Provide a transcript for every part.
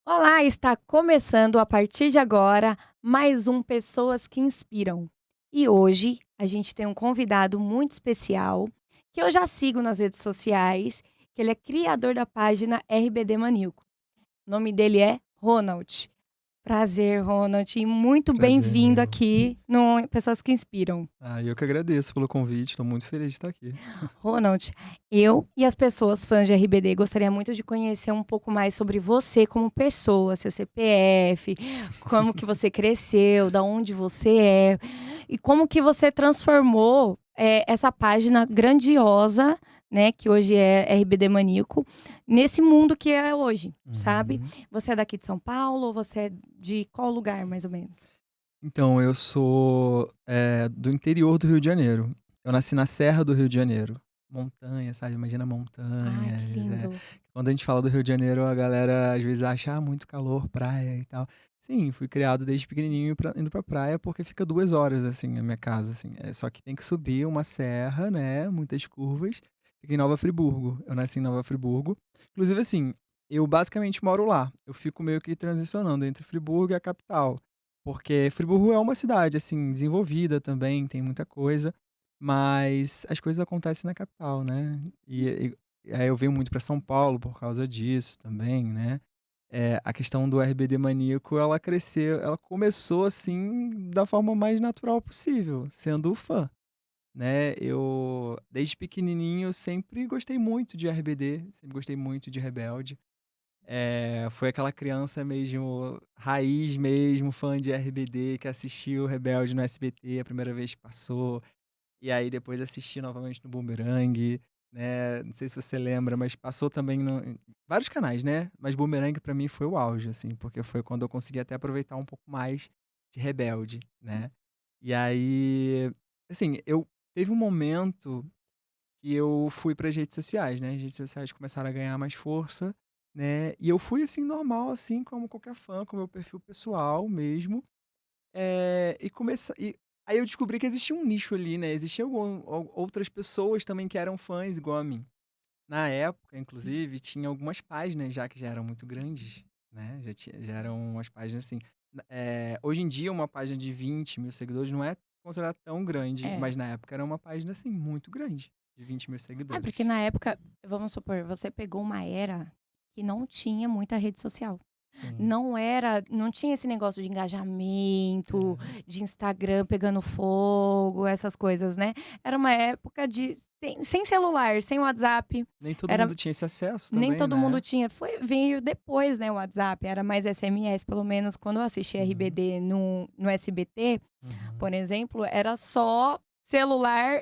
Olá, está começando a partir de agora mais um Pessoas que Inspiram. E hoje a gente tem um convidado muito especial que eu já sigo nas redes sociais, que ele é criador da página RBD Maníaco. O nome dele é Ronald. Prazer, Ronald, e muito Prazer é bem-vindo meu. aqui no Pessoas que Inspiram. Eu que agradeço pelo convite, estou muito feliz de estar aqui. Ronald, eu e as pessoas fãs de RBD gostaria muito de conhecer um pouco mais sobre você como pessoa, seu CPF, como que você cresceu, da onde você é e como que você transformou essa página grandiosa, né, que hoje é RBD Maníaco, nesse mundo que é hoje, sabe? Uhum. Você é daqui de São Paulo ou você é de qual lugar, mais ou menos? Então, eu sou, do interior do Rio de Janeiro. Eu nasci na Serra do Rio de Janeiro. Montanha, sabe, imagina Ai, que montanhas, lindo. quando a gente fala do Rio de Janeiro, a galera às vezes acha: "Ah, muito calor, praia e tal". Sim, fui criado desde pequenininho indo pra praia, porque fica 2 horas, assim, a minha casa, assim. Só que tem que subir uma serra, né, muitas curvas. Fica em Nova Friburgo. Eu nasci em Nova Friburgo. Inclusive, assim, eu basicamente moro lá. Eu fico meio que transicionando entre Friburgo e a capital. Porque Friburgo é uma cidade, assim, desenvolvida também, tem muita coisa, mas as coisas acontecem na capital, né. E aí eu venho muito para São Paulo por causa disso também, né. A questão do RBD Maníaco, ela começou, assim, da forma mais natural possível, sendo fã, né. Eu, desde pequenininho, sempre gostei muito de RBD, sempre gostei muito de Rebelde. Foi aquela criança mesmo, raiz mesmo, fã de RBD, que assistiu Rebelde no SBT a primeira vez que passou, e aí depois assisti novamente no Boomerang, né, não sei se você lembra, mas passou também em vários canais, né, mas Boomerang pra mim foi o auge, assim, porque foi quando eu consegui até aproveitar um pouco mais de Rebelde, né. E aí, assim, eu teve um momento que eu fui para as redes sociais, né, as redes sociais começaram a ganhar mais força, né, e eu fui, assim, normal, assim, como qualquer fã, com o meu perfil pessoal mesmo, e aí eu descobri que existia um nicho ali, né, existiam outras pessoas também que eram fãs igual a mim. Na época, inclusive, tinha algumas páginas já que já eram muito grandes, né, já eram umas páginas, assim, hoje em dia uma página de 20.000 seguidores não é considerada tão grande, É. mas na época era uma página, assim, muito grande, de 20.000 É, porque seguidores. na época, vamos supor, você pegou uma era que não tinha muita rede social. Sim. Não tinha esse negócio de engajamento, É. de Instagram pegando fogo, essas coisas, né. Era uma época de sem celular, sem WhatsApp, Nem todo era mundo tinha esse acesso nem também, todo mundo né. tinha. Veio depois, né, o WhatsApp, era mais SMS, pelo menos quando eu assisti Sim. RBD no SBT, Uhum. por exemplo, era só celular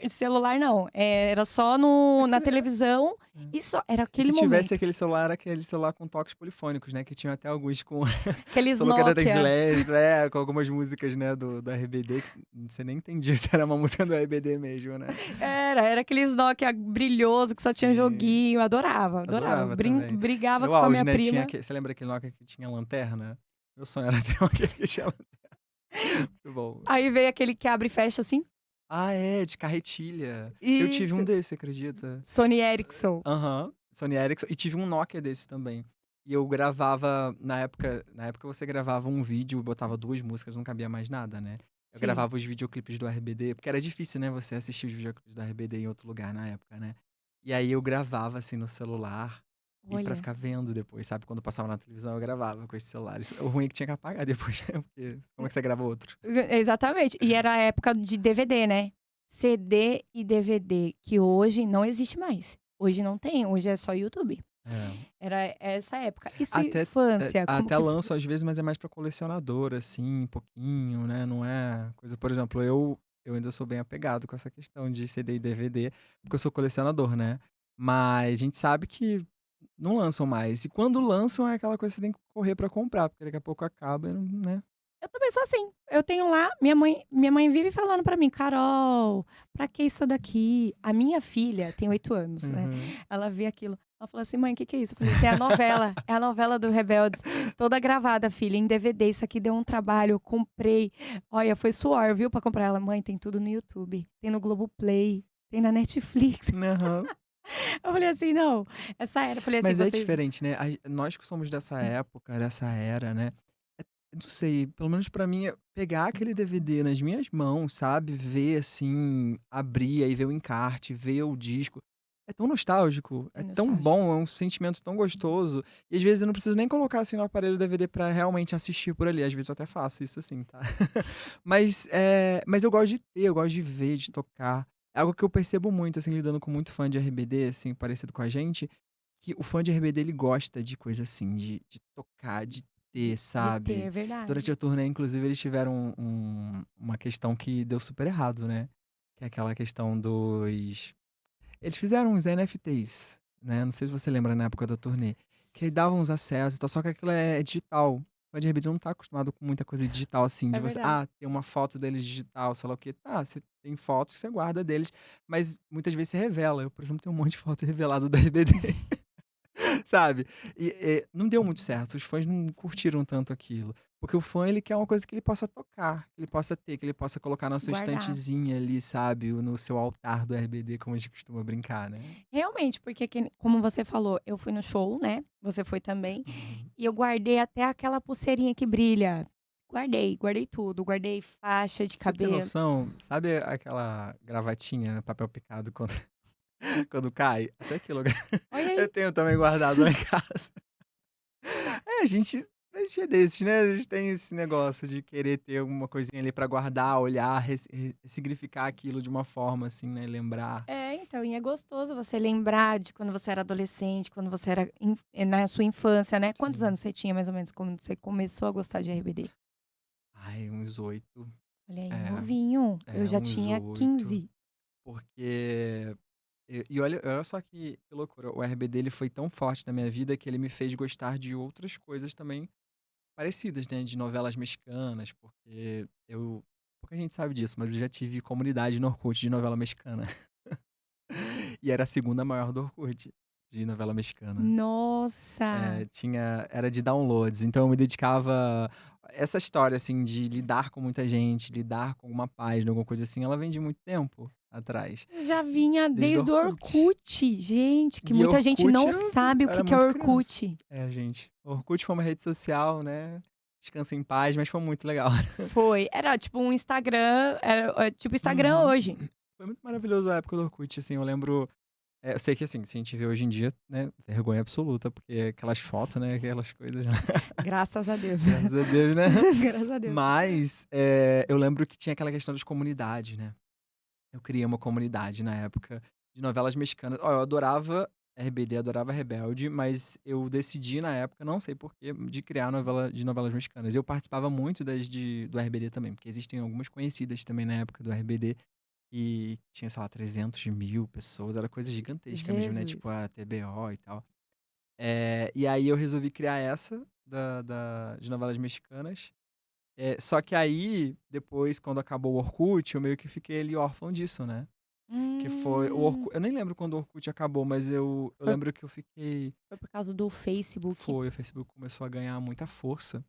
não, era só no na Aquele televisão é. e só, era E aquele se tivesse momento. aquele celular, era aquele celular com toques polifônicos, né, que tinham até alguns com Aqueles falou que era da Nokia. Slash, com algumas músicas, né, do RBD que você nem entendia se era uma música do RBD mesmo, né. Era aqueles Nokia brilhoso que só tinha Sim, joguinho, adorava, adorava. adorava também. Brigava No com a auge, minha né, prima. você lembra aquele Nokia que tinha lanterna? Meu sonho era ter um aquele que tinha muito bom. Aí veio aquele que abre e fecha assim. Ah, é, de carretilha. Eu tive um Isso, desse, acredita? Sony Ericsson. Aham, Sony Ericsson, e tive um Nokia desse também. E eu gravava na época você gravava um vídeo, botava 2 músicas, não cabia mais nada, né. Eu Sim. gravava os videoclipes do RBD, porque era difícil, né, você assistir os videoclipes do RBD em outro lugar na época, né. E aí eu gravava, assim, no celular, e pra Olha. ficar vendo depois, sabe, quando passava na televisão eu gravava com esse celular. O ruim é que tinha que apagar depois, né, porque como é que você grava outro? Exatamente. E era a época de DVD, né. CD e DVD, que hoje não existe mais. Hoje não tem, hoje é só YouTube. É. Era essa época. E sua Até infância, como até que lanço às vezes, mas é mais pra colecionador, assim, um pouquinho, né, não é coisa, por exemplo, eu ainda sou bem apegado com essa questão de CD e DVD, porque eu sou colecionador, né, mas a gente sabe que não lançam mais, e quando lançam é aquela coisa que você tem que correr pra comprar, porque daqui a pouco acaba e não, né. Eu também sou assim. Eu tenho lá, minha mãe vive falando pra mim: "Carol, pra que isso daqui?". A minha filha tem 8 anos, né, Uhum. ela vê aquilo, ela falou assim: "Mãe, o que que é isso?". Eu falei assim: é a novela do Rebeldes, toda gravada, filha, em DVD, isso aqui deu um trabalho, eu comprei. Olha, foi suor, viu, pra comprar". Ela: "Mãe, tem tudo no YouTube, tem no Globoplay". tem na Netflix. Aham. Eu falei assim: "Não, essa era", eu falei assim: Mas é "Vocês". diferente, né, nós que somos dessa época, dessa era, né, eu não sei, pelo menos pra mim, pegar aquele DVD nas minhas mãos, sabe, ver, assim, abrir, aí ver o encarte, ver o disco, é tão nostálgico, É é tão nostálgico. bom, é um sentimento tão gostoso, e às vezes eu não preciso nem colocar, assim, no aparelho DVD pra realmente assistir por ali, às vezes eu até faço isso, assim, tá. Mas eu gosto de ter, eu gosto de ver, de tocar. É algo que eu percebo muito, assim, lidando com muito fã de RBD, assim, parecido com a gente, que o fã de RBD ele gosta de coisa assim, de tocar, de ter, De ter, sabe. é Durante verdade. a turnê, inclusive, eles tiveram uma questão que deu super errado, né, que é aquela questão dos eles fizeram uns NFTs, né, não sei se você lembra na época da turnê, que aí davam uns acessos e tal, só que aquilo é digital. O fã de RBD não tá acostumado com muita coisa digital, assim, É de você: verdade. "Ah, tem uma foto deles digital, sei lá o quê". Tá, você tem fotos que você guarda deles, mas muitas vezes você revela. Eu, por exemplo, tenho um monte de foto revelada da RBD. Sabe? Não deu muito certo, os fãs não curtiram tanto aquilo, porque o fã ele quer uma coisa que ele possa tocar, que ele possa ter, que ele possa colocar na sua Guardar. estantezinha ali, sabe, no seu altar do RBD, como a gente costuma brincar, né. Realmente, porque como você falou, eu fui no show, né, você foi também, Uhum. e eu guardei até aquela pulseirinha que brilha. Guardei, guardei tudo, guardei faixa de Você tem cabelo. noção, sabe aquela gravatinha, papel picado quando quando cai? Até aquilo Olha eu aí. tenho também guardado lá em casa. A gente é desses, né, a gente tem esse negócio de querer ter alguma coisinha ali pra guardar, olhar, ressignificar aquilo de uma forma, assim, né, lembrar. É, então, e é gostoso você lembrar de quando você era adolescente, quando você era na sua infância, né. Quantos Sim. anos você tinha mais ou menos quando você começou a gostar de RBD? Ai, uns 8. Olha aí, É, novinho, eu já uns tinha 8. 15. Porque olha só que loucura, o RBD ele foi tão forte na minha vida que ele me fez gostar de outras coisas também parecidas, né, de novelas mexicanas, porque pouca gente sabe disso, mas eu já tive comunidade no Orkut de novela mexicana. E era a segunda maior do Orkut, de novela mexicana. Nossa, Era de downloads, então eu me dedicava essa história, assim, de lidar com muita gente, lidar com uma página, alguma coisa assim, ela vem de muito tempo atrás, já vinha desde o desde o Orkut. Orkut. Gente, que E muita gente Orkut não eu sabe o que era que é muito criança. Orkut. É, gente, Orkut foi uma rede social, né, descansa em paz, mas foi muito legal. Foi, era tipo um Instagram, tipo Instagram Uhum. hoje. Foi muito maravilhoso a época do Orkut, assim, eu lembro eu sei que, assim, se a gente vê hoje em dia, né, vergonha absoluta, porque aquelas fotos, né, aquelas coisas, Graças a Deus. graças a Deus, né. Graças a Deus. Mas, eu lembro que tinha aquela questão das comunidades, né. Eu criei uma comunidade na época de novelas mexicanas. Ó, eu adorava RBD, adorava Rebelde, mas eu decidi na época, não sei porquê, de criar novela de novelas mexicanas. Eu participava muito do RBD também, porque existem algumas conhecidas também na época do RBD, e tinha, sei lá, 300.000 pessoas, era coisa gigantesca mesmo, né, tipo Jesus. a TBO e tal. E aí eu resolvi criar essa de novelas mexicanas. Só que aí, depois, quando acabou o Orkut, eu meio que fiquei ali órfão disso, né. Que foi o Hum, Orku eu nem lembro quando o Orkut acabou, mas eu foi lembro que eu fiquei foi por causa do Facebook. o Facebook começou a ganhar muita força,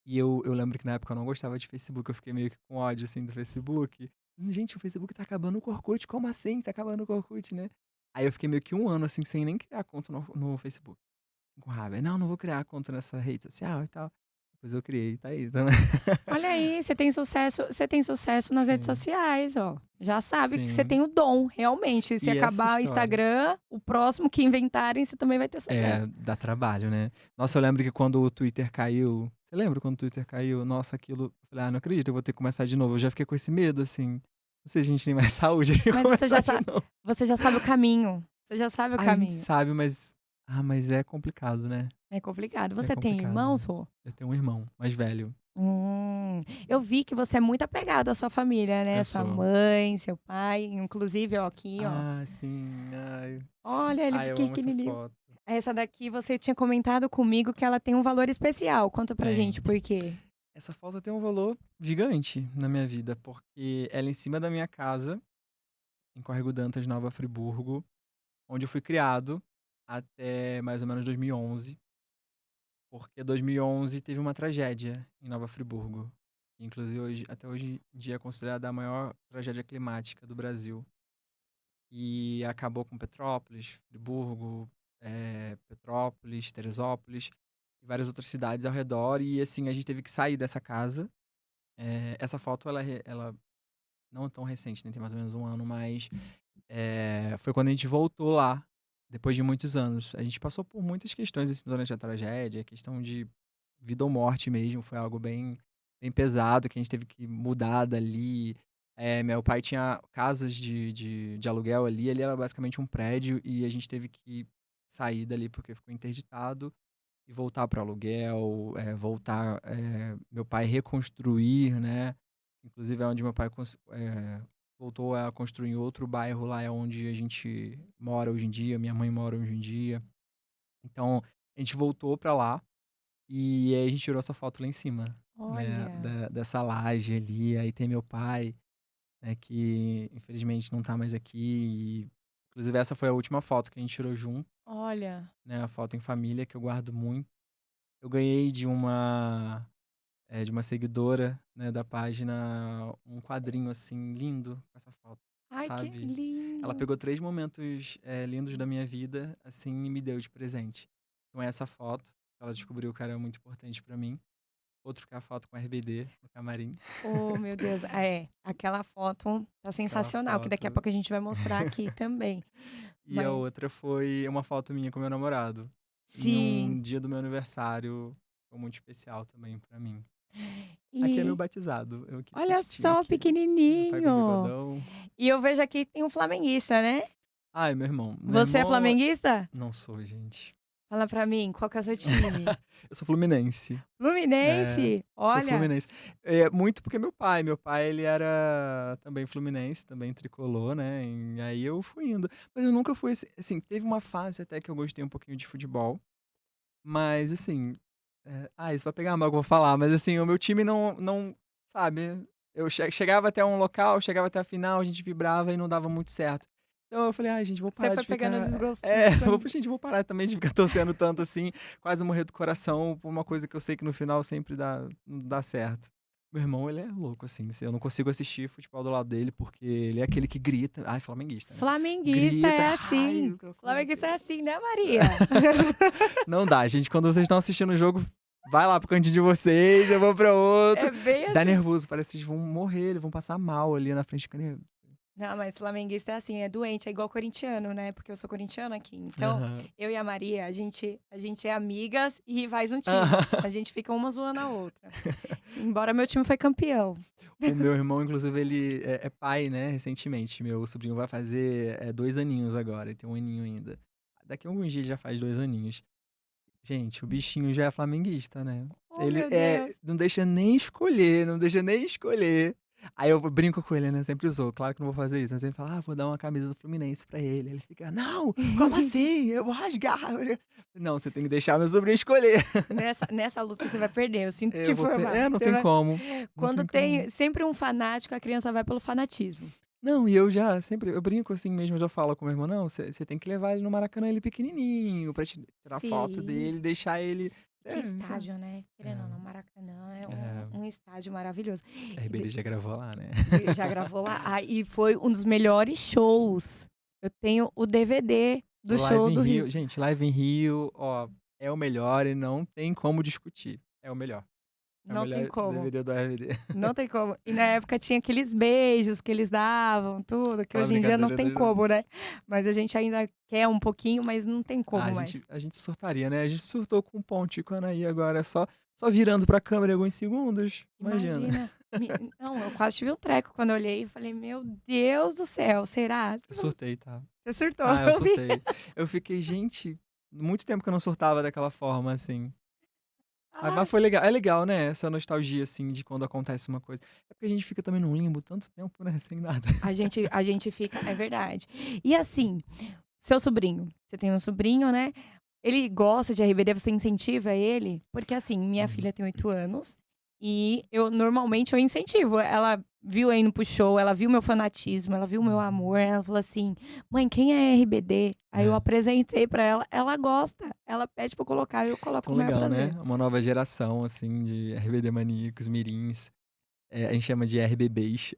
e eu lembro que na época eu não gostava de Facebook, eu fiquei meio que com ódio, assim, do Facebook. "Gente, o Facebook tá acabando com o Orkut, como assim? Tá acabando com o Orkut, né". Aí eu fiquei meio que um ano, assim, sem nem criar conta no Facebook, com raiva. "Não, não vou criar conta nessa rede social e tal". Depois eu criei, tá aí também. Olha aí, você tem sucesso nas redes Sim, sociais, ó. Já sabe que você sim. tem o dom, realmente. Se E essa acabar o história Instagram, o próximo que inventarem, você também vai ter sucesso. dá trabalho, né. Nossa, eu lembro que quando o Twitter caiu, você lembra quando o Twitter caiu? Nossa, aquilo eu falei: "Ah, não acredito, eu vou ter que começar de novo". Eu já fiquei com esse medo, assim, não sei se a gente tem mais saúde de Mas começar de novo. você já sabe o caminho. Você já sabe o A gente caminho. sabe, mas é complicado, né, É complicado. é Você tem complicado. irmãos, Rô? Eu tenho um irmão mais velho. Eu vi que você é muito apegado à sua família, né, Eu sua sou. mãe, seu pai, inclusive, ó, aqui, ó. Ah, sim. Ai. Olha, ele Ai, eu amo essa pequenininho. foto. Essa daqui você tinha comentado comigo que ela tem um valor especial. Conta pra gente Tem. por quê. Essa foto tem um valor gigante na minha vida, porque ela é em cima da minha casa, em Córrego Dantas, Nova Friburgo, onde eu fui criado até mais ou menos 2011, porque 2011 teve uma tragédia em Nova Friburgo, que inclusive até hoje em dia é considerada a maior tragédia climática do Brasil. e acabou com Petrópolis, Friburgo, Petrópolis, Teresópolis e várias outras cidades ao redor. E assim, a gente teve que sair dessa casa. Essa foto, ela não é tão recente, né? Tem mais ou menos um ano, mas foi quando a gente voltou lá, depois de muitos anos. A gente passou por muitas questões assim, durante a tragédia, questão de vida ou morte mesmo, foi algo bem, bem pesado, que a gente teve que mudar dali. Meu pai tinha casas de aluguel ali era basicamente um prédio, e a gente teve que sair dali porque ficou interditado e voltar para o aluguel, meu pai reconstruir, né? Inclusive é onde meu pai voltou a construir em outro bairro, lá é onde a gente mora hoje em dia, minha mãe mora hoje em dia. Então, a gente voltou para lá e aí a gente tirou essa foto lá em cima, né, Olha, dessa laje ali. Aí tem meu pai, né, que infelizmente não tá mais aqui. Inclusive essa foi a última foto que a gente tirou junto, olha. né, a foto em família que eu guardo muito. Eu ganhei de uma seguidora, né, da página, um quadrinho, assim, lindo com essa foto, Ai, que sabe. Ela lindo. pegou 3 momentos, lindos da minha vida, assim, e me deu de presente. Então é essa foto, ela descobriu que era muito importante pra mim. Outro que é a foto com a RBD no camarim. Oh, meu Deus. Aquela foto tá Aquela sensacional, que daqui a foto. pouco a gente vai mostrar aqui também. E a Mas outra foi uma foto minha com meu namorado, em sim. um dia do meu aniversário, foi muito especial também pra mim. Aqui é meu E batizado, eu aqui olha petititinho só, aqui, meu pai com pequenininho. bigodão. E eu vejo aqui que tem um flamenguista, né? Ai, meu irmão. Meu Você é irmão flamenguista? não sou, gente. Fala pra mim, qual que é o seu time? Eu sou fluminense. É, Fluminense? sou Olha, fluminense. Muito porque meu pai ele era também fluminense, também tricolor, né, e aí eu fui indo. Mas eu nunca fui assim, teve uma fase até que eu gostei um pouquinho de futebol, mas assim, isso vai pegar mal que eu vou falar, mas assim, o meu time não, sabe, eu chegava até um local, chegava até a final, a gente vibrava e não dava muito certo. Então eu falei: "Ai gente, vou você parar foi de pegando ficar". desgosto. Vou parar também de ficar torcendo tanto assim, quase morrer do coração por uma coisa que eu sei que no final sempre não dá certo. Meu irmão, ele é louco, assim, eu não consigo assistir futebol do lado dele, porque ele é aquele que grita, ai, flamenguista, né, Flamenguista grita, é ai, assim. aquela coisa Flamenguista é toda. assim, né, Maria? Não dá, gente. Quando vocês estão assistindo o jogo, vai lá pro cantinho de vocês, eu vou pra outro. É bem Dá assim. nervoso, parece que eles vão morrer, eles vão passar mal ali na frente. Não, mas flamenguista é assim, é doente, é igual corintiano, né? Porque eu sou corintiana aqui. Então, Aham. eu e a Maria, a gente é amigas e rivais no time. Aham. A gente fica uma zoando a outra. Embora meu time foi campeão. O meu irmão, inclusive, ele é pai, né, recentemente. Meu sobrinho vai fazer 2 aninhos agora, ele tem 1 aninho ainda. Daqui a alguns dias já faz 2 aninhos. Gente, o bichinho já é flamenguista, né. Oh, Ele meu Deus. não deixa nem escolher, não deixa nem escolher. Aí eu brinco com ele, né, sempre usou, claro que não vou fazer isso, mas ele fala: "Ah, vou dar uma camisa do Fluminense pra ele". Ele fica: "Não, como assim? Eu vou rasgar". Não, você tem que deixar meu sobrinho escolher. Nessa luta você vai perder, eu sinto te Eu vou per informar. Não Você tem vai... como, não Quando tem como. tem sempre um fanático, a criança vai pelo fanatismo. Não, e eu já sempre eu brinco assim mesmo, eu falo com meu irmão: "Não, você tem que levar ele no Maracanã, ele pequenininho, pra tirar foto Sim. dele, deixar ele". Que Já. estádio, né? Querendo ou não, É, Maracanã é é. um estádio maravilhoso. A E RBD já gravou lá, né. já gravou lá. Ah, e foi um dos melhores shows. Eu tenho o DVD do show Live em do Rio. Rio, gente, Live em Rio, ó, é o melhor e não tem como discutir, é o melhor. É o Não tem melhor como, DVD do RBD. não tem como. E na época tinha aqueles beijos que eles davam, tudo, que Aquela hoje em dia não brincadeira tem como, né. Mas a gente ainda quer um pouquinho, mas não tem a como mais. gente a gente surtaria, né, a gente surtou com o Ponte com Anaí agora, só virando pra câmera alguns segundos, imagina. Imagina, não, eu quase tive um treco quando eu olhei e falei: "Meu Deus do céu, será?" Eu surtei, tá. Você surtou, Ah, eu eu vi. surtei. Eu fiquei: "Gente, muito tempo que eu não surtava daquela forma, assim". Mas Ai. foi legal. É legal, né, essa nostalgia, assim, de quando acontece uma coisa. É porque a gente fica também num limbo tanto tempo, né, sem nada. A gente fica, é verdade. E assim, seu sobrinho, você tem um sobrinho, né, ele gosta de RBD, você incentiva ele? Porque assim, minha Uhum. filha tem 8 anos e eu incentivo. Ela viu eu indo para show, ela viu meu fanatismo, ela viu o meu Uhum. amor, ela falou assim: "Mãe, quem é RBD?" Aí eu É. apresentei pra ela, ela gosta, ela pede pra eu colocar, eu coloco Tão com o maior legal, né, prazer. uma nova geração, assim, de RBD maníacos, mirins, a gente chama de RBBs.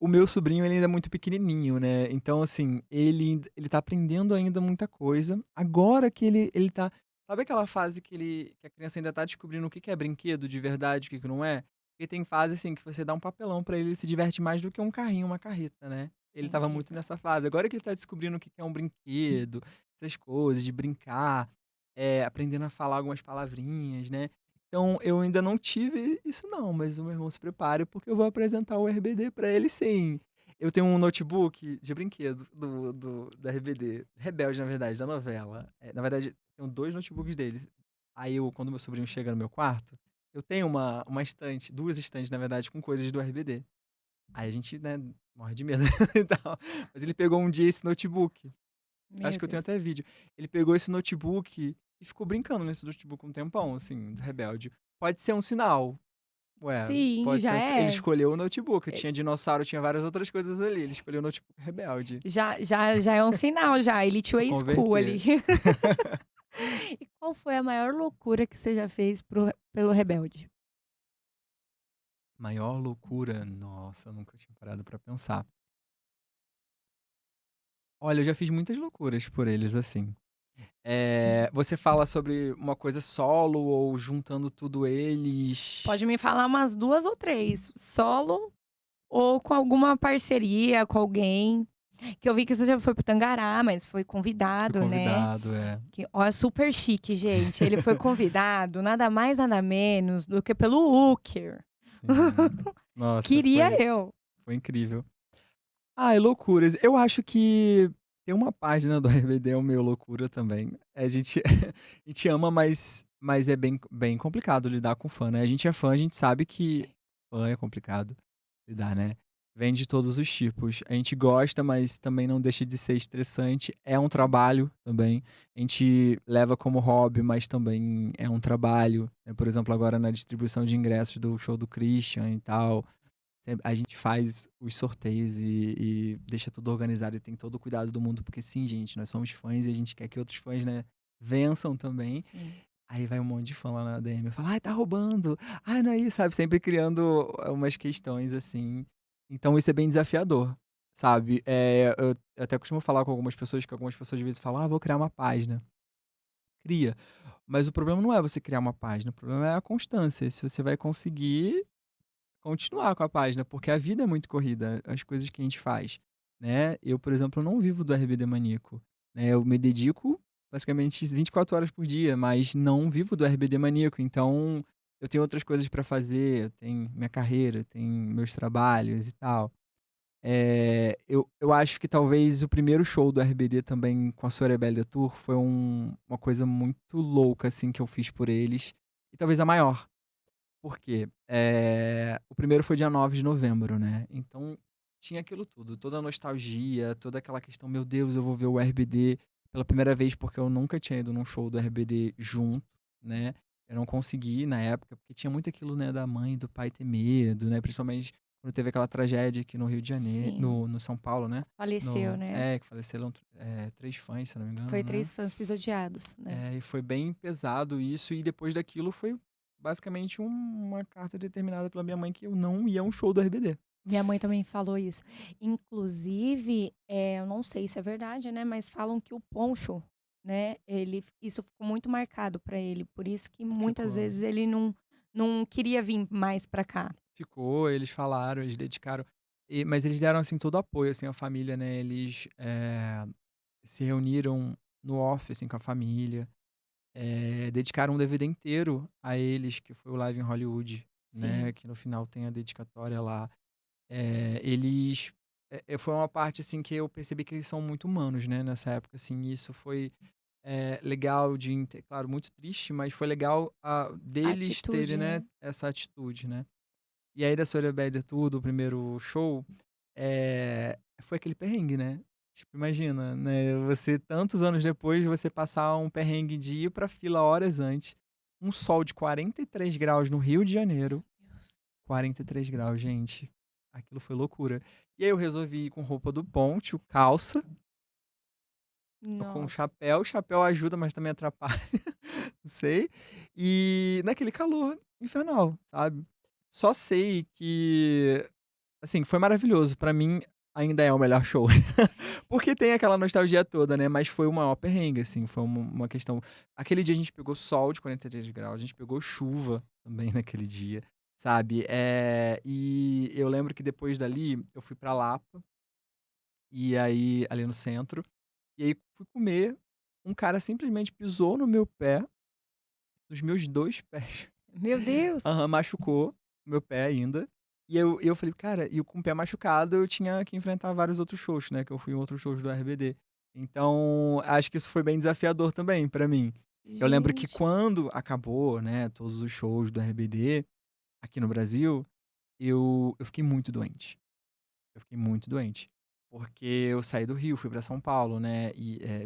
o meu sobrinho, ele ainda é muito pequenininho, né, então, assim, ele tá aprendendo ainda muita coisa. Agora que ele tá, sabe aquela fase que a criança ainda tá descobrindo o que que é brinquedo de verdade, o que que não é? Porque tem fase, assim, que você dá um papelão pra ele se diverte mais do que um carrinho, uma carreta, né. Ele estava Entendi. muito nessa fase. Agora que ele tá descobrindo o que que é um brinquedo, essas coisas de brincar, aprendendo a falar algumas palavrinhas, né. Então, eu ainda não tive isso não, mas o meu irmão se prepare, porque eu vou apresentar o RBD pra ele sim. Eu tenho um notebook de brinquedo do RBD, Rebelde na verdade, da novela. Na verdade, tenho 2 notebooks dele. Aí quando meu sobrinho chega no meu quarto, eu tenho uma estante, 2 estantes na verdade, com coisas do RBD. Aí a gente, né, morre de medo e tal. Mas ele pegou um dia esse notebook, acho Meu que eu tenho Deus. até vídeo. Ele pegou esse notebook e ficou brincando nesse notebook um tempão, assim, do Rebelde. Pode ser um sinal. Ué, Sim, pode ser já ele é. escolheu o notebook, Eh, tinha dinossauro, tinha várias outras coisas ali, ele escolheu o notebook Rebelde, já é um sinal já, elite pra way school ali. converter. E qual foi a maior loucura que você já fez pelo Rebelde? Maior loucura? Nossa, eu nunca tinha parado pra pensar. Olha, eu já fiz muitas loucuras por eles, assim. Você fala sobre uma coisa solo ou juntando tudo eles? Pode me falar umas 2 ou 3, solo ou com alguma parceria com alguém, que eu vi que você já foi para o Tangará, mas foi Fui convidado, né. convidado, é. Que ó, é super chique, gente, ele foi convidado nada mais nada menos do que pelo Uker. Sim. Nossa, Queria eu. foi incrível. Ai, loucuras. Eu acho que ter uma página do RBD é o meio loucura também. A gente a gente ama, mas é bem complicado lidar com fã, né. A gente é fã, a gente sabe que fã é complicado lidar, né. Vem de todos os tipos. A gente gosta, mas também não deixa de ser estressante. É um trabalho também. A gente leva como hobby, mas também é um trabalho, né. Por exemplo, agora na distribuição de ingressos do show do Christian e tal, a gente faz os sorteios e deixa tudo organizado e tem todo o cuidado do mundo, porque sim, gente, nós somos fãs e a gente quer que outros fãs, né, vençam também. Sim. Aí vai um monte de fã lá na DM e fala: "Ai, tá roubando. Ai, não é isso", sabe, sempre criando umas questões, assim. Então isso é bem desafiador, sabe. Eu até costumo falar com algumas pessoas, que algumas pessoas às vezes falam: "Ah, vou criar uma página". Cria, mas o problema não é você criar uma página, o problema é a constância, se você vai conseguir continuar com a página, porque a vida é muito corrida, as coisas que a gente faz, né. Eu, por exemplo, não vivo do RBD Maníaco, né, eu me dedico basicamente 24 horas por dia, mas não vivo do RBD Maníaco, então eu tenho outras coisas para fazer, eu tenho minha carreira, tenho meus trabalhos e tal. Eu acho que talvez o primeiro show do RBD também com a Sorébellia Tour foi uma coisa muito louca, assim, que eu fiz por eles, e talvez a maior. Por quê? O primeiro foi dia 9 de novembro, né, então tinha aquilo tudo, toda a nostalgia, toda aquela questão: "Meu Deus, eu vou ver o RBD pela primeira vez", porque eu nunca tinha ido num show do RBD junto, né, eu não consegui na época, porque tinha muito aquilo, né, da mãe e do pai ter medo, né, principalmente quando teve aquela tragédia aqui no Rio de Janeiro, Sim, no São Paulo, né, faleceu, né. que faleceram, 3 fãs, se eu não me engano, Foi né. 3 fãs pisoteados, né. E foi bem pesado isso, e depois daquilo foi basicamente uma carta determinada pela minha mãe que eu não ia a um show do RBD. Minha mãe também falou isso. Inclusive, eu não sei se é verdade, né, mas falam que o poncho, né, isso ficou muito marcado para ele, por isso que muitas Ficou. vezes ele não queria vir mais para cá. Ficou, eles falaram, eles dedicaram, mas eles deram, assim, todo o apoio, assim, à família, né, eles, se reuniram no off, assim, com a família, dedicaram um DVD inteiro a eles, que foi o Live in Hollywood, né, Sim, que no final tem a dedicatória lá. Eles foi uma parte, assim, que eu percebi que eles são muito humanos, né, nessa época, assim, e isso foi, legal de claro, muito triste, mas foi legal, deles terem, atitude, né, né. essa atitude, né. E aí da Sorobédia tudo, o primeiro show, foi aquele perrengue, né. Tipo, imagina, né, você tantos anos depois, você passar um perrengue de ir pra fila horas antes, um sol de 43 graus no Rio de Janeiro, Deus. 43 graus, gente, aquilo foi loucura. E aí eu resolvi ir com roupa do Ponte, calça, com Nossa. chapéu, chapéu ajuda, mas também atrapalha, não sei, e naquele calor infernal, sabe. Só sei que assim, foi maravilhoso. Pra mim, ainda é o melhor show. Porque tem aquela nostalgia toda, né, mas foi o maior perrengue, assim, foi uma questão aquele dia a gente pegou sol de 43 graus, a gente pegou chuva também naquele dia, sabe. E eu lembro que depois dali, eu fui pra Lapa, e aí ali no centro, e aí fui comer, um cara simplesmente pisou no meu pé, nos meus 2 pés. Meu Deus! Aham, machucou o meu pé ainda. E eu falei: "Cara", e eu com o pé machucado, eu tinha que enfrentar vários outros shows, né, que eu fui em outros shows do RBD. Então, acho que isso foi bem desafiador também pra mim. Eu lembro que Gente, quando acabou, né, todos os shows do RBD aqui no Brasil, eu fiquei muito doente. Eu fiquei muito doente, porque eu saí do Rio, fui pra São Paulo, né,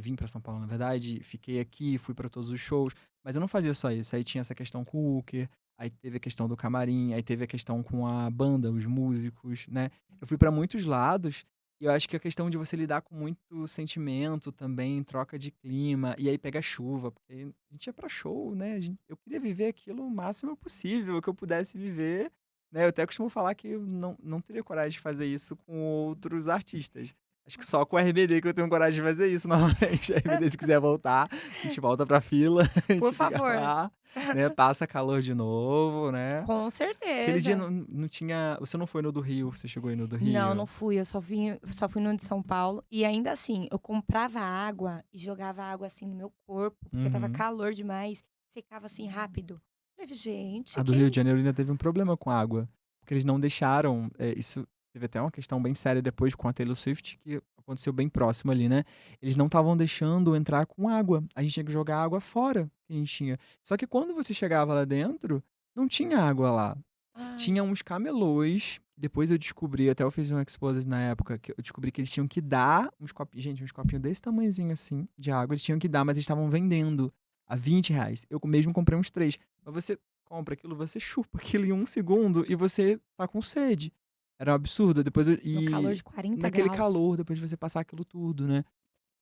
vim pra São Paulo, na verdade, fiquei aqui, fui pra todos os shows, mas eu não fazia só isso, aí tinha essa questão com o Hooker, aí teve a questão do camarim, aí teve a questão com a banda, os músicos, né. Eu fui pra muitos lados, e eu acho que a questão de você lidar com muito sentimento também, troca de clima, e aí pega chuva, porque a gente ia pra show, né, eu queria viver aquilo o máximo possível que eu pudesse viver, né, eu até costumo falar que eu não teria coragem de fazer isso com outros artistas. Acho que só com o RBD que eu tenho coragem de fazer isso novamente. RBD se quiser voltar, a gente volta pra fila, a por gente fica favor. lá, né, passa calor de novo, né. Com Aquele dia certeza. não tinha você não foi no do Rio, você chegou aí no do Não, não Rio? fui, só fui no de São Paulo, e ainda assim, eu comprava água e jogava água, assim, no meu corpo, porque estava Uhum. calor demais, secava, assim, rápido. Falei: "Gente, A do que Rio de isso?". Janeiro ainda teve um problema com a água, porque eles não deixaram, isso teve até uma questão bem séria depois com a Taylor Swift, que aconteceu bem próximo ali, né. Eles não estavam deixando entrar com água, a gente tinha que jogar água fora, que a gente tinha. Só que quando você chegava lá dentro, não tinha água lá. Ai, Tinha uns camelôs, depois eu descobri, até eu fiz um exposed na época, que eu descobri que eles tinham que dar uns copinhos, gente, uns copinhos desse tamanhozinho assim, de água, eles tinham que dar, mas eles estavam vendendo a R$ 20. Eu mesmo comprei uns 3. Mas você compra aquilo, você chupa aquilo em um segundo e você tá com sede. Era um absurdo. Depois no calor e de 40 naquele graus. calor, depois de você passar aquilo tudo, né.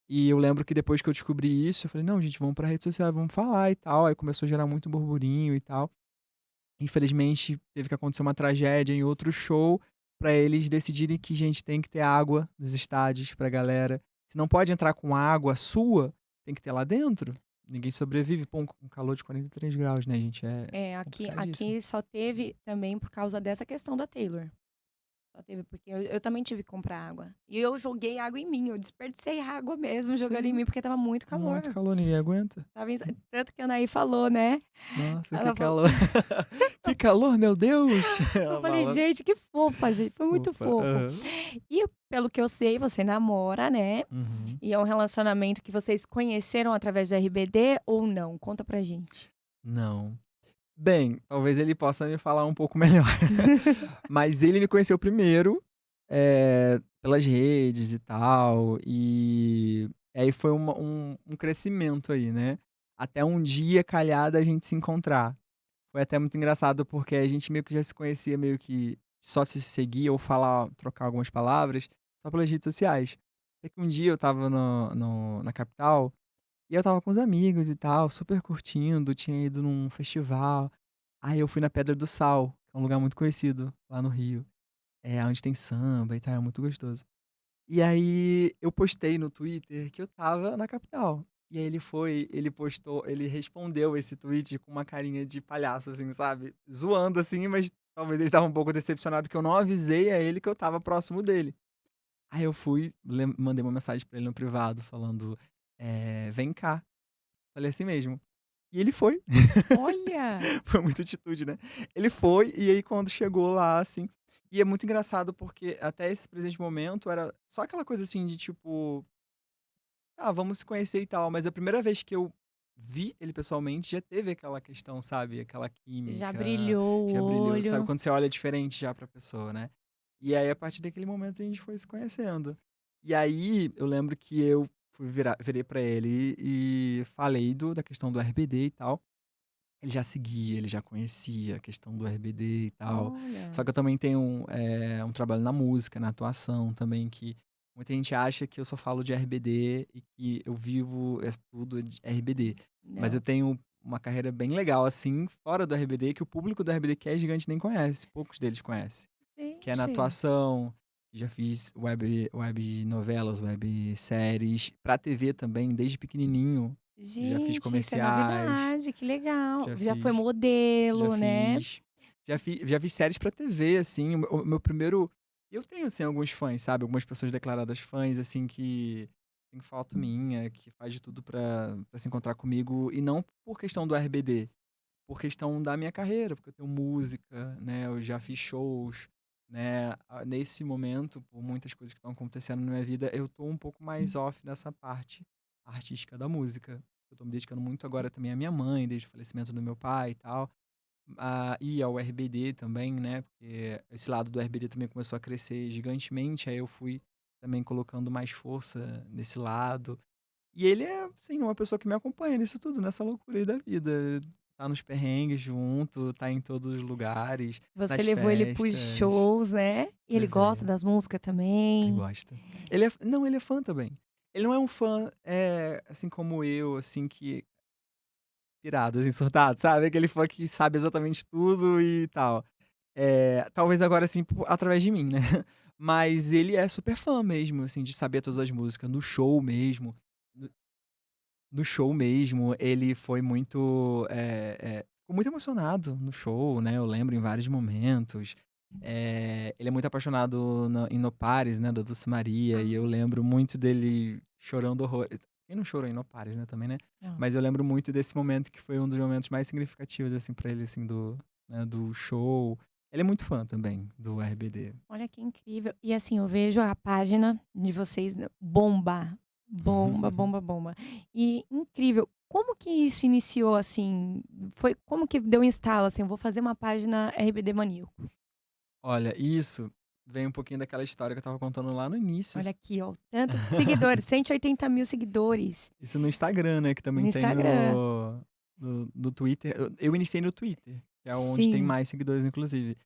E eu lembro que depois que eu descobri isso, eu falei: "Não, gente, vamos pra rede social, vamos falar e tal". Aí começou a gerar muito burburinho e tal. Infelizmente, teve que acontecer uma tragédia em outro show, pra eles decidirem que, gente, tem que ter água nos estádios pra galera. Se não pode entrar com água sua, tem que ter lá dentro. Ninguém sobrevive. Pô, um calor de 43 graus, né, gente, é É, complicadíssimo. aqui só teve também por causa dessa questão da Taylor. Só teve porque eu também tive que comprar água. E eu joguei água em mim, eu desperdicei água mesmo jogando em Sim, mim, porque estava muito muito calor. calor, ninguém aguenta. Tanto que a Anaí falou, né, Nossa, que ela falou calor. Que calor, meu Deus! eu Ela falei: fala. "Gente, que fofa, gente", foi muito Opa, fofo. aham. E pelo que eu sei, você namora, né, Uhum. e é um relacionamento que vocês conheceram através do RBD ou não? Conta pra gente. Não. Bem, talvez ele possa me falar um pouco melhor. Mas ele me conheceu primeiro, pelas redes e tal, e aí foi um crescimento aí, né. Até um dia calhar da gente se encontrar. Foi até muito engraçado, porque a gente meio que já se conhecia, meio que só se seguia ou falar trocar algumas palavras, só pelas redes sociais. Até que um dia eu estava na capital, e eu estava com os amigos e tal, super curtindo, tinha ido num festival. Aí eu fui na Pedra do Sal, que é um lugar muito conhecido lá no Rio. Onde tem samba e tal, é muito gostoso. E aí eu postei no Twitter que eu estava na capital. E aí ele respondeu esse tweet com uma carinha de palhaço, assim, sabe, zoando, assim, mas talvez ele estava um pouco decepcionado que eu não avisei a ele que eu estava próximo dele. Aí eu fui, mandei uma mensagem pra ele no privado falando, "Vem cá", falei assim mesmo. E ele foi. Olha! Foi muita atitude, né. Ele foi, e aí quando chegou lá, assim, e é muito engraçado porque até esse presente momento era só aquela coisa, assim, de tipo: "Ah, vamos se conhecer e tal", mas a primeira vez que eu vi ele pessoalmente já teve aquela questão, sabe, aquela Já química, brilhou já o brilhou, sabe, olho. quando você olha diferente já pra pessoa, né. E aí a partir daquele momento a gente foi se conhecendo. E aí eu lembro que eu virei pra ele e falei da questão do RBD e tal. Ele já seguia, ele já conhecia a questão do RBD e tal. Só Olha. que eu também tenho um trabalho na música, na atuação também, que muita gente acha que eu só falo de RBD e que eu vivo tudo de RBD. Mas eu Não. tenho uma carreira bem legal, assim, fora do RBD, que o público do RBD que é gigante nem conhece, poucos deles conhecem. que é na Gente, atuação. Já fiz web novelas, web séries. Pra TV também, desde pequenininho. Já fiz gente, isso é comerciais. novidade, que legal. Já Já foi fiz já modelo, né? fiz já fiz séries pra TV, assim, o meu primeiro eu tenho, assim, alguns fãs, sabe, algumas pessoas declaradas fãs, assim, que tem foto minha, que faz de tudo pra se encontrar comigo, e não por questão do RBD, por questão da minha carreira, porque eu tenho música, né, eu já fiz shows, né, nesse momento, por muitas coisas que estão acontecendo na minha vida, eu tô um pouco mais off nessa parte artística da música. Eu tô me dedicando muito agora também à minha mãe, desde o falecimento do meu pai e tal. E ao RBD também, né, porque esse lado do RBD também começou a crescer gigantemente, aí eu fui também colocando mais força nesse lado. E ele é, assim, uma pessoa que me acompanha nisso tudo, nessa loucura aí da vida. Tá nos perrengues junto, tá em todos os lugares, Você nas levou ele para os festas. shows, né? E ele gosta Levei. das músicas Ele também. gosta. Ele é não, ele é fã também. Ele não é um fã, assim como eu, assim, que pirado, assim, surtado, sabe, aquele fã que sabe exatamente tudo e tal. Talvez agora, assim, através de mim, né. Mas ele é super fã mesmo, assim, de saber todas as músicas. No no show mesmo, ele foi muito, ficou muito emocionado no show, né, eu lembro em vários momentos. Ele é muito apaixonado em Nopares, né, da Dulce Maria, e eu Ah, lembro muito dele chorando horrores. Quem não chorou em Nopares, né, também, né. não. Mas eu lembro muito desse momento que foi um dos momentos mais significativos, assim, pra ele, assim, do show. Ele é muito fã também do RBD. Olha que incrível. E assim, eu vejo a página de vocês, né, bomba, bomba, bomba, bomba. E incrível. Como que isso iniciou, assim? Foi como que deu um estalo, assim: "Eu vou fazer uma página RBD Maníaco"? Olha, isso vem um pouquinho daquela história que eu estava contando lá no início. Olha aqui, ó, tanto seguidores, 180.000 seguidores Isso no Instagram, né, que também no tem Instagram. no Twitter. Eu iniciei no Twitter, que é onde tem Sim. mais seguidores inclusive,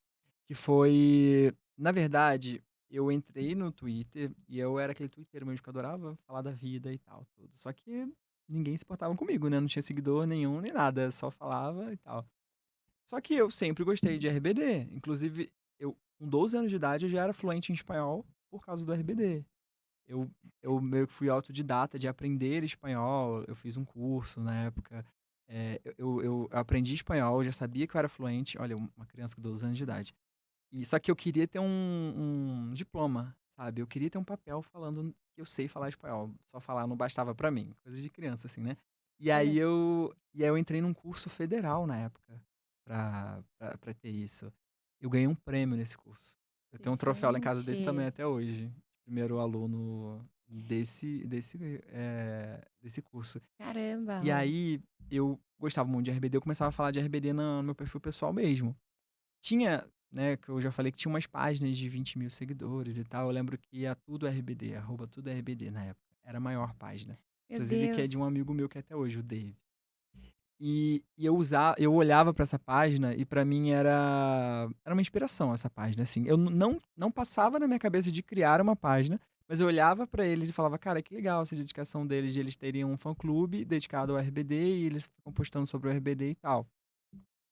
que foi na verdade, eu entrei no Twitter e eu era aquele twitteiro mesmo que adorava falar da vida e tal, tudo. Só que ninguém se importava comigo, né, não tinha seguidor nenhum nem nada, só falava e tal. Só que eu sempre gostei de RBD, inclusive eu com 12 anos de idade eu já era fluente em espanhol por causa do RBD. Eu eu meio que fui autodidata de aprender espanhol, eu fiz um curso na época, eu aprendi espanhol, já sabia que eu era fluente, olha, uma criança com 12 anos de idade. E só que eu queria ter um diploma, sabe, eu queria ter um papel falando que eu sei falar espanhol, só falar não bastava pra mim, coisa de criança, assim, né. Olha, E aí eu entrei num curso federal na época, pra ter isso. Eu ganhei um prêmio nesse curso. Eu tenho um troféu lá em casa desse tamanho gente, até hoje, primeiro aluno desse curso. caramba. E aí, eu gostava muito de RBD, eu começava a falar de RBD no meu perfil pessoal mesmo. Tinha, né, que eu já falei que tinha umas páginas de 20.000 seguidores e tal, eu lembro que a Tudo RBD, arroba Tudo RBD na época, era a maior página. Meu Inclusive que é de Deus. um amigo meu que é até hoje, o Dave. E eu olhava pra essa página e pra mim era uma inspiração essa página, assim. Eu não passava na minha cabeça de criar uma página, mas eu olhava pra eles e falava: "Cara, que legal essa dedicação deles, de eles terem um fã-clube dedicado ao RBD e eles ficam postando sobre o RBD e tal".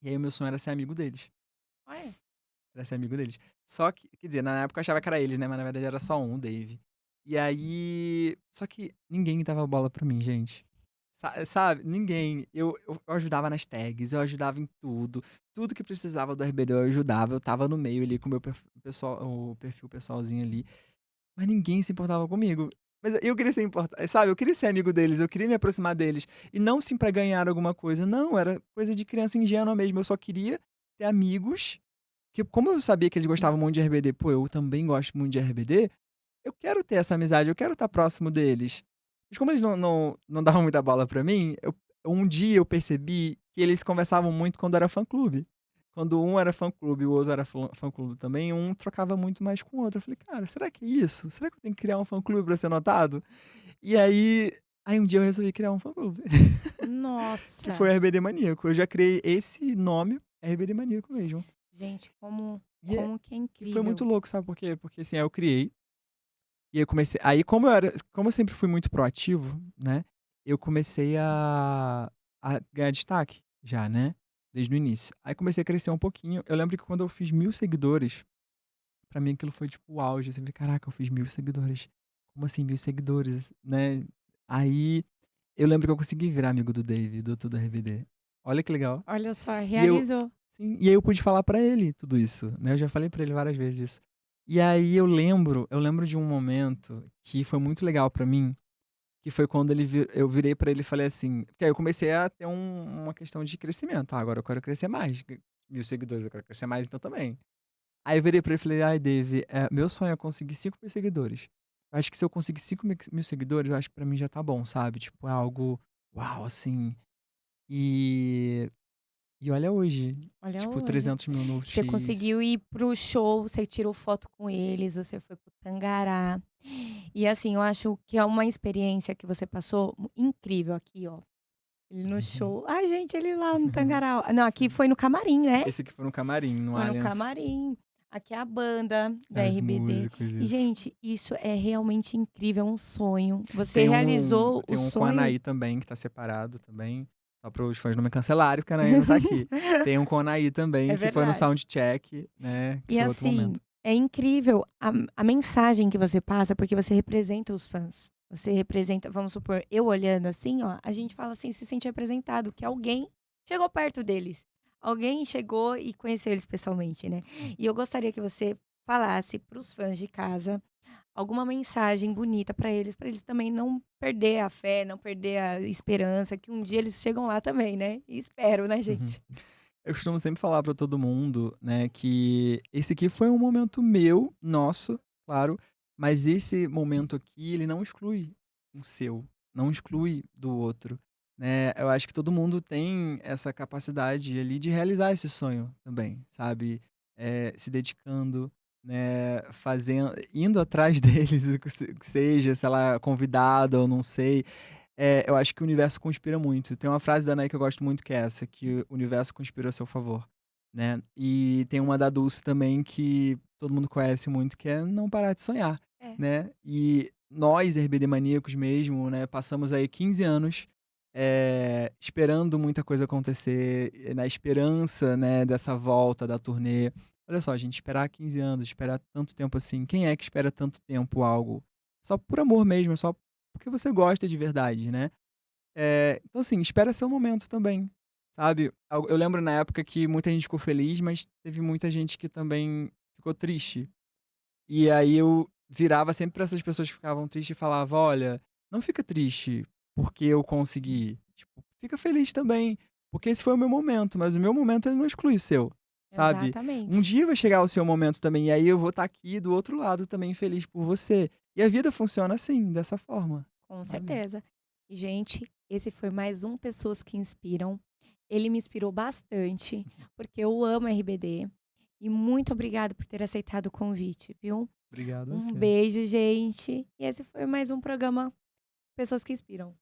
E aí o meu sonho era ser amigo deles, Olha, era ser amigo deles. Só que quer dizer, na época eu achava que era eles, né, mas na verdade era só um, o Dave. E aí só que ninguém dava bola pra mim, gente. Sabe, ninguém. Eu ajudava nas tags, eu ajudava em tudo. Tudo que precisava do RBD eu ajudava, eu estava no meio ali com o meu o perfil pessoalzinho ali, mas ninguém se importava comigo. Mas eu queria ser sabe, eu queria ser amigo deles, eu queria me aproximar deles, e não sim pra ganhar alguma coisa, não, era coisa de criança ingênua mesmo, eu só queria ter amigos, que como eu sabia que eles gostavam muito de RBD, pô, eu também gosto muito de RBD, eu quero ter essa amizade, eu quero estar próximo deles. Mas como eles não davam muita bola pra mim, um dia eu percebi que eles conversavam muito quando era fã-clube. Quando um era fã-clube e o outro era fã-clube também, um trocava muito mais com o outro. Eu falei: "Cara, será que é isso? Será que eu tenho que criar um fã-clube pra ser notado?" E aí um dia eu resolvi criar um fã-clube, que foi o nossa. RBD Maníaco. Eu já criei esse nome, RBD Maníaco mesmo. Gente, como E é como que é e foi muito incrível. louco, sabe por quê? Porque, assim, aí eu criei. E eu comecei aí como eu sempre fui muito proativo, né, eu comecei a ganhar destaque já, né, desde o início. Aí comecei a crescer um pouquinho. Eu lembro que quando eu fiz 1.000 seguidores, pra mim aquilo foi, tipo, o auge, assim, eu falei: "Caraca, eu fiz 1000 seguidores. Como assim 1000 seguidores?", né. Aí, eu lembro que eu consegui virar amigo do Dave, do Tudo RBD. Olha que legal. Olha só, E eu realizou. sim, e aí eu pude falar pra ele tudo isso, né, eu já falei pra ele várias vezes isso. E aí eu lembro de um momento que foi muito legal pra mim, que foi quando eu virei pra ele e falei assim porque aí eu comecei a ter uma questão de crescimento, "Ah, agora eu quero crescer mais, 1000 seguidores, eu quero crescer mais então também". Aí eu virei pra ele e falei: "Ai Dave, meu sonho é conseguir 5.000 seguidores. Eu acho que se eu conseguir 5.000 seguidores, eu acho que pra mim já tá bom, sabe, tipo, é algo uau, assim". E olha hoje, Olha tipo hoje. 300.000 no Você X. conseguiu ir para o show, você tirou foto com eles, você foi para o Tangará. E assim, eu acho que é uma experiência que você passou incrível aqui, ó. Ele no show. Ai, gente, ele lá no Tangará. Não, aqui Sim. foi no camarim, né? Esse aqui foi no camarim, no Foi no Allianz. camarim. Aqui é a banda da Os RBD. músicos, E, isso. gente, isso é realmente incrível, é um sonho. Você Tem um realizou o tem um com a sonho. Anaí também, que tá separado também, só para os fãs não me cancelarem, porque a Anaí não tá aqui. Tem um com a Anaí É também, que foi no verdade. soundcheck, né, que E foi outro assim, momento. é incrível a mensagem que você passa, porque você representa os fãs. Você representa, vamos supor, eu olhando assim, ó, a gente fala assim, se sente representado, que alguém chegou perto deles. Alguém chegou e conheceu eles pessoalmente, né? Hum. E eu gostaria que você falasse para os fãs de casa alguma mensagem bonita para eles também não perder a fé, não perder a esperança, que um dia eles chegam lá também, né? E espero, né, Uhum. gente? Eu costumo sempre falar pra todo mundo, né, que esse aqui foi um momento meu, nosso, claro, mas esse momento aqui, ele não exclui o seu, não exclui do outro, né. Eu acho que todo mundo tem essa capacidade ali de realizar esse sonho também, sabe, se dedicando, né, indo atrás deles, o que seja, sei lá, convidado ou não sei. Eu acho que o universo conspira muito. Tem uma frase da Nike que eu gosto muito que é essa, que o universo conspira a seu favor, né. E tem uma da Dulce também que todo mundo conhece muito, que é não parar de sonhar, É, né. E nós, RBD maníacos mesmo, né, passamos aí 15 anos, esperando muita coisa acontecer, na esperança, né, dessa volta da turnê. Olha só, gente, esperar 15 anos, esperar tanto tempo assim, quem é que espera tanto tempo algo? Só por amor mesmo, é só porque você gosta de verdade, né. Então assim, espera seu momento também, sabe. Eu lembro na época que muita gente ficou feliz, mas teve muita gente que também ficou triste. E aí eu virava sempre pra essas pessoas que ficavam tristes e falava: "Olha, não fica triste porque eu consegui, tipo, fica feliz também, porque esse foi o meu momento, mas o meu momento ele não exclui o seu", sabe. Um exatamente. dia vai chegar o seu momento também, e aí eu vou estar aqui do outro lado também feliz por você. E a vida funciona assim, dessa forma, Com sabe. certeza. E, gente, esse foi mais um Pessoas que Inspiram. Ele me inspirou bastante, porque eu amo RBD. E muito obrigado por ter aceitado o convite, viu? Obrigado a Um você. beijo, gente. E esse foi mais um programa Pessoas que Inspiram.